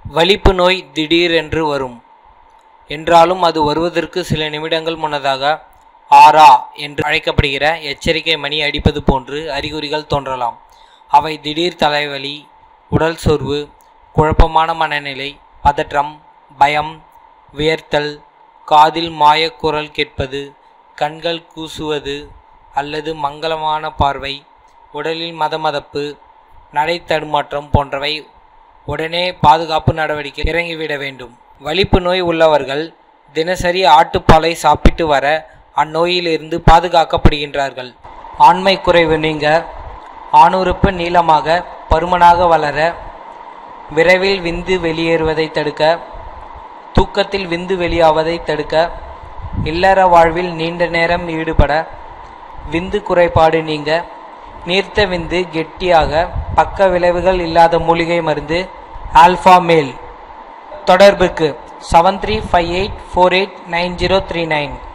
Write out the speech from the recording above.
வலிப்பு நோய் திடீரென்று வரும் என்றாலும் அது வருவதற்கு சில நிமிடங்கள் முன்னதாக ஆரா என்று அழைக்கப்படுகிற எச்சரிக்கை மணி அடிப்பது போன்று அறிகுறிகள் தோன்றலாம். அவை திடீர் தலைவலி, உடல் சோர்வு, குழப்பமான மனநிலை, பதற்றம், பயம், வியர்த்தல், காதில் மாயக்குரல் கேட்பது, கண்கள் கூசுவது அல்லது மங்கலமான பார்வை, உடலில் மதமதப்பு, நடை தடுமாற்றம் போன்றவை. உடனே பாதுகாப்பு நடவடிக்கை இறங்கிவிட வேண்டும். வலிப்பு நோய் உள்ளவர்கள் தினசரி ஆட்டுப்பாலை சாப்பிட்டு வர அந்நோயிலிருந்து பாதுகாக்கப்படுகின்றார்கள். ஆண்மை குறைவு நீங்க, ஆணுறுப்பு நீளமாக பருமனாக வளர, விரைவில் விந்து வெளியேறுவதை தடுக்க, தூக்கத்தில் விந்து வெளியாவதை தடுக்க, இல்லற வாழ்வில் நீண்ட நேரம் ஈடுபட, விந்து குறைபாடு நீங்க, நீர்த்த விந்து கெட்டியாக, பக்க விளைவுகள் இல்லாத மூலிகை மருந்து ஆல்ஃபா மேல். தொடர்புக்கு 7358489039.